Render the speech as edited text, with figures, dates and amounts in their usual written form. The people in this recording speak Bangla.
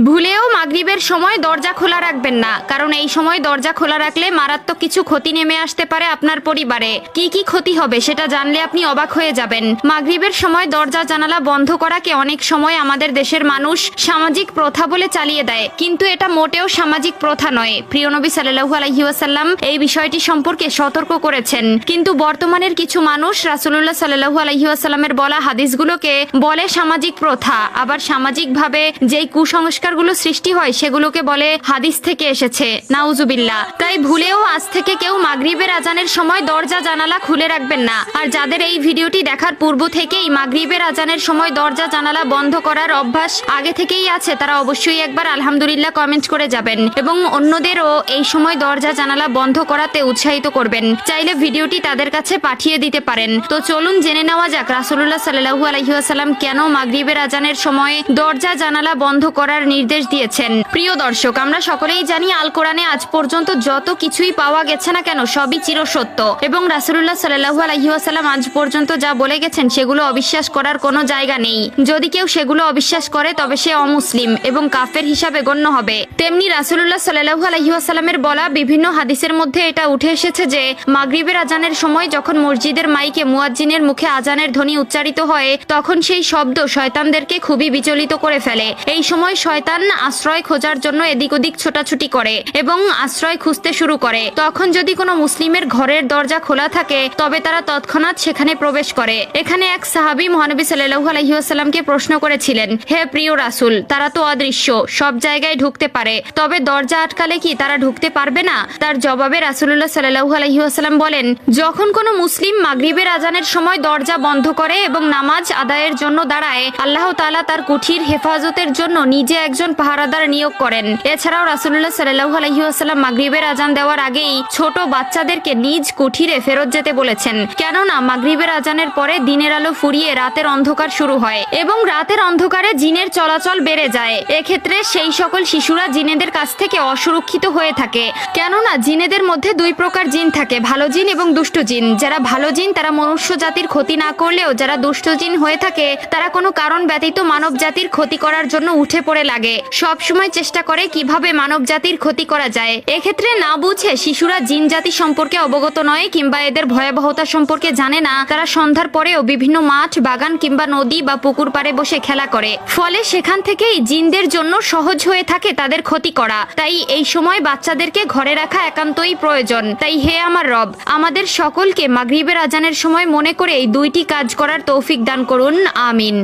ভুলেও মাগরিবের সময় দরজা খোলা রাখবেন না, কারণ এই সময় দরজা খোলা রাখলে মারাত্মক কিছু ক্ষতি নেমে আসতে পারে আপনার পরিবারে। কি কি ক্ষতি হবে সেটা জানলে আপনি অবাক হয়ে যাবেন। মাগরিবের সময় দরজা জানালা বন্ধ করাকে অনেক সময় আমাদের দেশের মানুষ সামাজিক প্রথা বলে চালিয়ে দেয়, কিন্তু এটা মোটেও সামাজিক প্রথা নয়। প্রিয় নবী সাল্লাল্লাহু আলাইহি ওয়াসাল্লাম এই বিষয়টি সম্পর্কে সতর্ক করেছেন, কিন্তু বর্তমানের কিছু মানুষ রাসূলুল্লাহ সাল্লাল্লাহু আলাইহি ওয়াসাল্লামের বলা হাদিসগুলোকে বলে সামাজিক প্রথা, আবার সামাজিকভাবে যেই কুসংস্কারগুলো সৃষ্টি হয় সেগুলোকে বলে হাদিস থেকে এসেছে। নাউজুবিল্লাহ। তাই ভুলেও আজ থেকে কেউ মাগরিবের আজানের সময় দরজা জানালা খুলে রাখবেন না। আর যাদের এই ভিডিওটি দেখার পূর্ব থেকেই মাগরিবের আজানের সময় দরজা জানালা বন্ধ করার অভ্যাস আগে থেকেই আছে, তারা অবশ্যই একবার আলহামদুলিল্লাহ কমেন্ট করে যাবেন এবং অন্যদেরও এই সময় দরজা জানালা বন্ধ করাতে উৎসাহিত করবেন। চাইলে ভিডিওটি তাদের কাছে পাঠিয়ে দিতে পারেন। তো চলুন জেনে নেওয়া যাক রাসূলুল্লাহ সাল্লাল্লাহু আলাইহি ওয়াসাল্লাম কেন মাগরিবের আজানের সময় দরজা জানালা বন্ধ করার নির্দেশ দিয়েছেন। প্রিয় দর্শক, আমরা সকলেই জানি আল কোরআনে আজ পর্যন্ত যত কিছুই পাওয়া গেছে না কেন সবই চিরসত্য, এবং রাসূলুল্লাহ সাল্লাল্লাহু আলাইহি ওয়াসাল্লাম আজ পর্যন্ত যা বলে গেছেন সেগুলো অবিশ্বাস করার কোনো জায়গা নেই। যদি কেউ সেগুলো অবিশ্বাস করে তবে সে অমুসলিম এবং কাফের হিসাবে গণ্য হবে। তেমনি রাসূলুল্লাহ সাল্লাল্লাহু আলাইহি ওয়াসাল্লামের বলা বিভিন্ন হাদিসের মধ্যে এটা উঠে এসেছে যে মাগরিবের আজানের সময় যখন মসজিদের মাইকে মুয়াজ্জিনের মুখে আজানের ধ্বনি উচ্চারিত হয় তখন সেই শব্দ শয়তানদেরকে খুবই বিচলিত করে ফেলে। এই সময় শয়তান আশ্রয় খোঁজার জন্য এদিক ওদিক ছোটাছুটি করে এবং আশ্রয় খুঁজতে শুরু করে। তখন যদি কোনো মুসলিমের ঘরের দরজা খোলা থাকে তবে তারা তৎক্ষণাৎ সেখানে প্রবেশ করে। এখানে এক সাহাবী মহানবী সাল্লাল্লাহু আলাইহি ওয়াসাল্লামকে প্রশ্ন করেছিলেন, হে প্রিয় রাসূল, তারা তো অদৃশ্য, সব জায়গায় ঢুকতে পারে, তবে দরজা আটকালে কি তারা ঢুকতে পারবে না? তার জবাবে রাসূলুল্লাহ সাল্লাল্লাহু আলাইহি ওয়াসাল্লাম বলেন, যখন কোনো মুসলিম মাগরিবের আজানের সময় দরজা বন্ধ করে এবং নামাজ আদায়ের জন্য দাঁড়ায়, আল্লাহ তাআলা তার কুঠির হেফাজতের জন্য নিজে একজন পাহারাদার নিয়োগ করেন। এছাড়াও রাসূলুল্লাহ সাল্লাল্লাহু আলাইহি ওয়াসাল্লাম মাগরিবের আজান দেওয়ার আগেই ছোট বাচ্চাদেরকে নিজ কুঠিরে ফেরত যেতে বলেছেন, কেননা মাগরিবের আজানের পরে দিনের আলো ফুরিয়ে রাতের অন্ধকার শুরু হয় এবং রাতের অন্ধকারে জিনের চলাচল বেড়ে যায়। এক্ষেত্রে সেই সকল শিশুরা জিনেদের কাছ থেকে অসুরক্ষিত হয়ে থাকে, কেননা জিনেদের মধ্যে দুই প্রকার জিন থাকে, ভালো জিন এবং দুষ্ট জিন। যারা ভালো জিন তারা মনুষ্য জাতির ক্ষতি না করলেও যারা দুষ্ট জিন হয়ে থাকে তারা কোনো কারণ ব্যতীত মানব জাতির ক্ষতি করার জন্য উঠে পড়ে লাগে, সব সময় চেষ্টা করে কিভাবে মানব জাতির ক্ষতি করা যায়। এক্ষেত্রে না বুঝে শিশুরা জিন জাতি সম্পর্কে অবগত নয় কিংবা এদের ভয়াবহতা সম্পর্কে জানে না, তারা সন্ধ্যার পরেও বিভিন্ন মাঠ, বাগান কিংবা নদী বা পুকুর পাড়ে বসে খেলা করে, ফলে সেখান থেকেই জিনদের জন্য সহজ হয়ে থাকে তাদের ক্ষতি করা। তাই এই সময় বাচ্চাদেরকে ঘরে রাখা একান্তই প্রয়োজন। তাই হে আমার রব, আমাদের সকলকে মাগরিবের আজানের সময় মনে করে এই দুইটি কাজ করার তৌফিক দান করুন। আমিন।